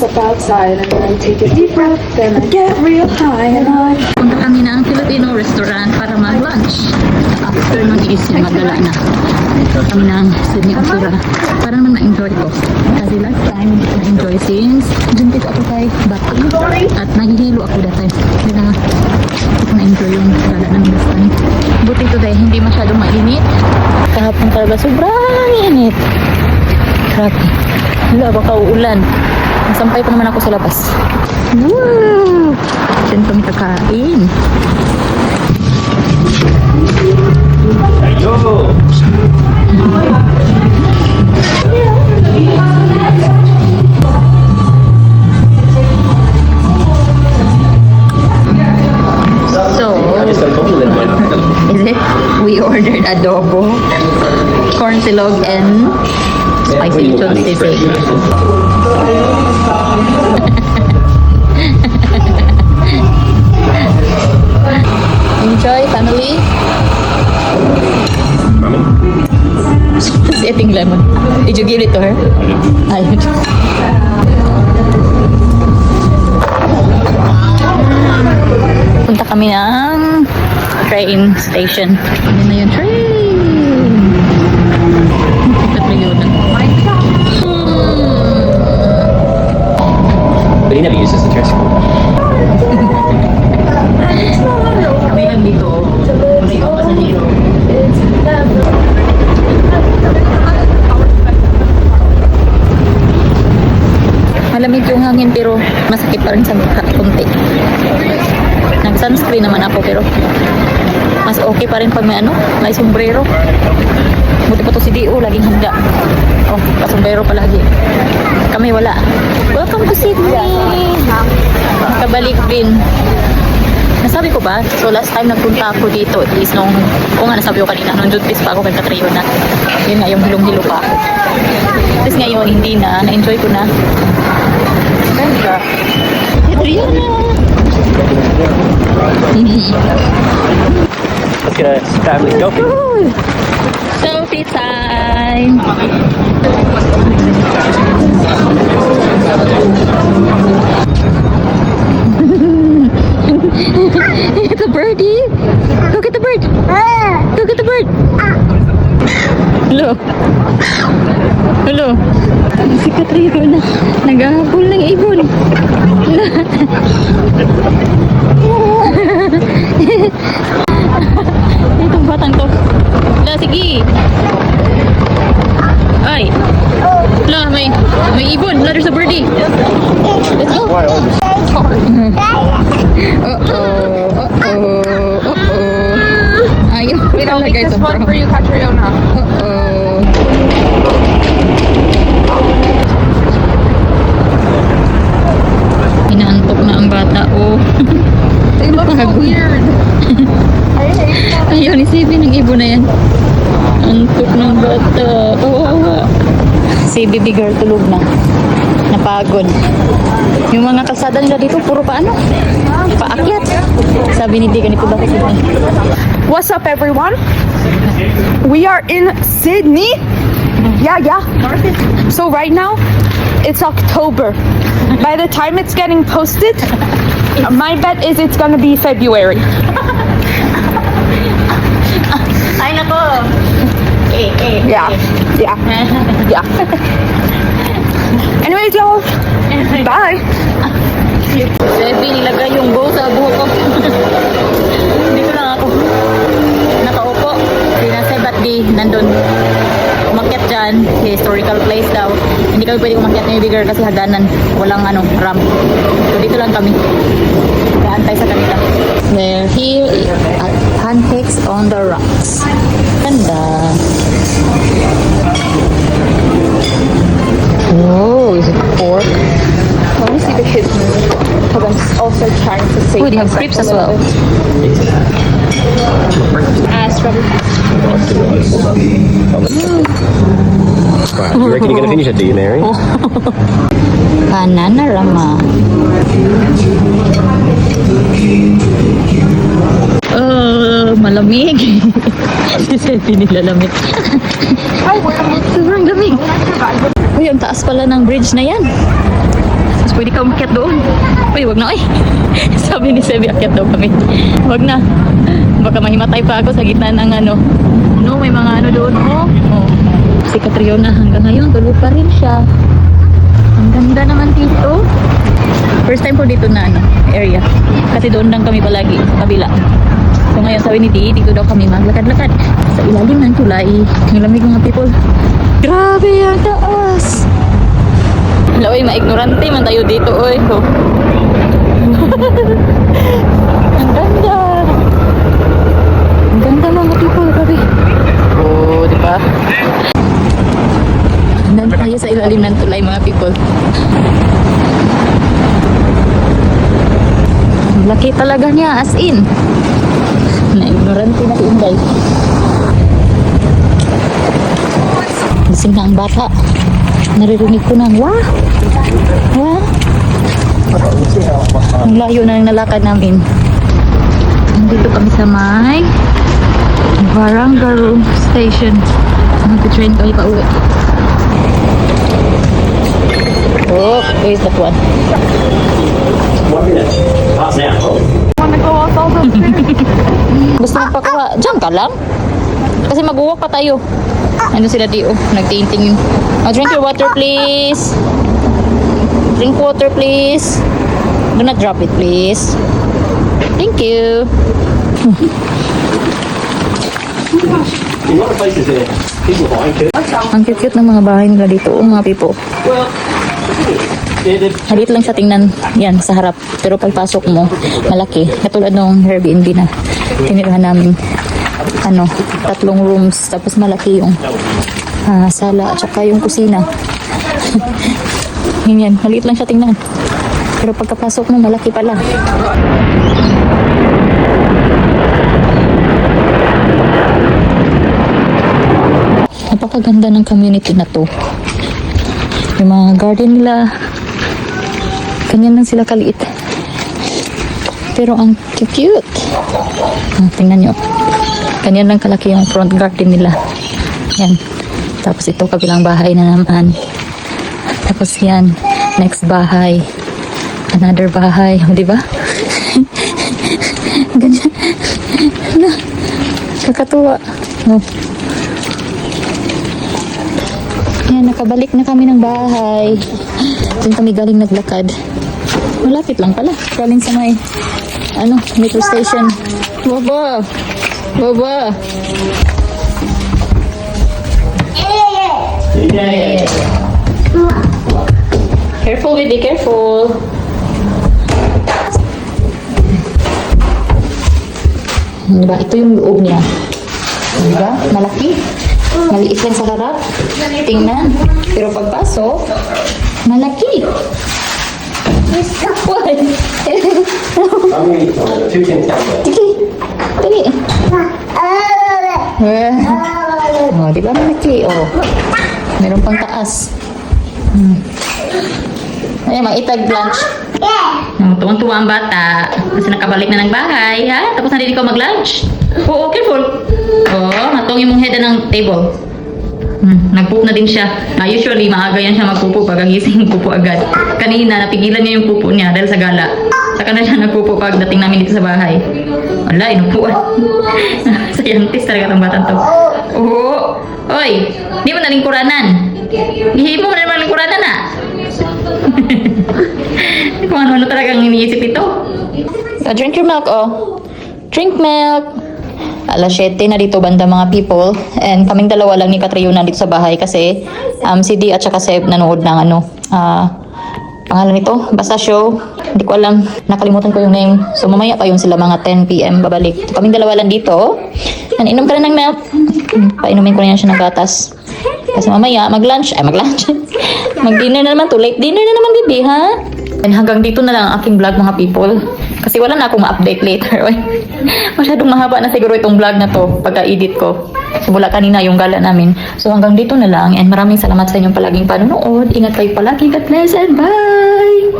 step outside and I take a deep breath, then I get real high and I... Punta kami ng Filipino restaurant para mag-lunch. After nun is magala na. Kami ng Sydney Osura. Para naman na-enjoy ko. Kasi last time, na-enjoy since juntit ako kay Bati. At naghihilo ako that time. Hindi na na-enjoy yung gala ng last time. Buti today, hindi masyadong mainit. Kahapon talaga sobrang init. Grabe. Wala, baka uulan. Nasampay pa naman ako sa labas. Woo! Diyan kami kakain. So, is it? We ordered adobo, corn silog, and spicy lechon sisig. Enjoy, family. She's eating lemon. Did you give it to her? I did. Punta kami ng train station. Ano na yung train? But he never uses the tricycle. Kami lang dito. Kami ang pasahero. Malamig yung hangin pero masakit pa rin sa mukha kunti. Nag-sunscreen naman ako pero mas okay pa rin pag may sombrero. Buti pa to si Dio, laging handa. Oh, pa-sombrero palagi. Kami wala. Welcome to Sydney! Nakabalik din. Nasabi ko ba? So last time nagpunta ako dito is nung, kung nga nasabi ko kanina, nung June pa ako kay Katriyo na. Yun nga, yung hilong-hilo pa ako. Tapos ngayon, hindi na. Na-enjoy ko na. Ganda. Katriyo na! Let's get a family selfie. Selfie time! It's a birdie! Look at the bird! Look at the bird! Hello! Hello! Si Katriyo na naghahabol ng ibon. Itong batang to. Hala, sige! Ay! Hala, may ibon. Hala, there's a birdie. Let's go! Ayaw. Wait, I'll make this one for you, Catriona. Inaantok na ang bata, oh. They look so weird. Ayaw ni Sibi ng ibon na yan. Antok ng bata. Oh. Si baby girl tulog na. Napagod. Yung mga kalsada nila dito, puro paakyat. Sabi ni Di, ganito ba kasi? What's up, everyone? We are in Sydney. Yeah. So right now, it's October. By the time it's getting posted, my bet is it's gonna be February. Ay, nako. Yeah. Anyways, y'all. Bye. Sebi, nilagay yung bow sa buhok ko. Dito lang ako. Nakaupo. Sinasay ba't di nandun. Umakyat dyan. Historical place daw. Hindi kami pwede umakyat ng bigger kasi hagdanan. Walang ramp. So dito lang kami. Kaantay sa kanila. We're here at Pancakes on the Rocks. Ganda. Oh, is it pork? I want to see the kids move because I'm also trying to save. Oh, they have crepes as well. Strawberry. Wow, you reckon you're going to finish it, do you, Mary? Bananarama. Malamig. Si Sefi nilalamig. Sobrang lamig. Uy, ang taas pala ng bridge na yan. Pwede ka umakyat doon. Uy, wag na eh. Sabi ni Sebi, akyat daw kami. Wag na. Baka mahimatay pa ako sa gitna ng ano. No, may mga ano doon. Oh. Si Catriona hanggang ngayon, tulog pa rin siya. Ang ganda naman dito. First time ko dito na ano, area. Kasi doon lang kami palagi, kabila. So ngayon sabi ni Dee, dito daw kami maglakad-lakad sa ilalim ng tulay. Ang lamig mga people. Grabe ang taas. Hala, oy, ma-ignorante man tayo dito, oy. Oh. Ang ganda. Ang ganda mga people, grabe. Oh, di ba? Nandun tayo sa ilalim ng tulay mga people. Ang laki talaga niya, as in. Na-ignorante na si Inday. Gising na ang bata. Naririnig ko ng wah! Wah! Ang layo na ng nalakad namin. Nandito kami sa may Barangaroo Station. Mag-train kami pa uwi. Oh, where's that one? 1 minute. Pass now. Wanna go out all the Gusto mo pakuha? Diyan ka lang? Kasi mag-walk pa tayo. Ano sila di oh, nagtingin. Drink your water please. Drink water please. Do not drop it please. Thank you. A lot of places there, people buying too. Ang cute ng mga bahay nila dito, oh, mga pipo. Well, they're Halit lang sa tingnan, yan, sa harap. Pero pagpasok mo, malaki. Katulad ng Airbnb na tinirahan namin. 3 rooms, tapos malaki yung sala, at saka yung kusina. Yan, maliit lang siya tingnan. Pero pagkapasok mo, malaki pala. Napakaganda ng community na to. Yung mga garden nila, ganyan lang sila kaliit. Pero ang cute. Tingnan nyo. Ganyan lang kalaki yung front garden nila. Yan. Tapos ito, kabilang bahay na naman. Tapos yan, next bahay. Another bahay. O, diba? Ganyan. Kakatuwa. Oh. Yan, nakabalik na kami ng bahay. Doon kami galing naglakad. Malapit lang pala. Galing sa may, metro station. Baba! Baba! yeah. Careful, baby, careful. Diba? Ito yung loob niya. Diba? Malaki. Maliit lang sa harap. Tingnan. Pero pagpasok, malaki. Why? I'm going to eat 2 tins down there. Sige. Dali. Oh, di ba malaki? Oh. Meron pang taas. Ayan, maitag lunch. Tuwang-tuwa ang bata. Kasi nakabalik na ng bahay, ha? Tapos nandito ka mag-lunch. Oo, careful. Oo, matong yung head ng table. Nagpupo na din siya. Usually, maaga yan siya magpupo pag gising pupo agad. Kanina, napigilan niya yung pupo niya dahil sa gala. Saka na siya nagpupo pagdating namin dito sa bahay. Wala, inupuan. Scientist talaga itong batang to. Oo. Oy, di mo nalingkuranan. Gihi mo na naman nalingkuranan na. Kung ano-ano talagang iniisip ito. Drink your milk, oh. Drink milk. Alas 7 na dito banda mga people. And kaming dalawa lang ni Catriona dito sa bahay kasi si Dee at saka Seb nanood ng pangalan nito, basta show. Hindi ko alam, nakalimutan ko yung name. So mamaya pa yun sila mga 10 PM babalik. So, kaming dalawa lang dito. And inom ka na ng milk. Painumin ko na yan siya ng gatas. Kasi mamaya mag-lunch. Mag-dinner na naman to. Late dinner na naman, baby, ha? And hanggang dito na lang ang aking vlog mga people. Kasi wala na akong ma-update later. Masyadong mahaba na siguro itong vlog na to pagka-edit ko. Simula kanina yung gala namin. So hanggang dito na lang. And maraming salamat sa inyong palaging panonood. Ingat kayo palagi. God bless and bye!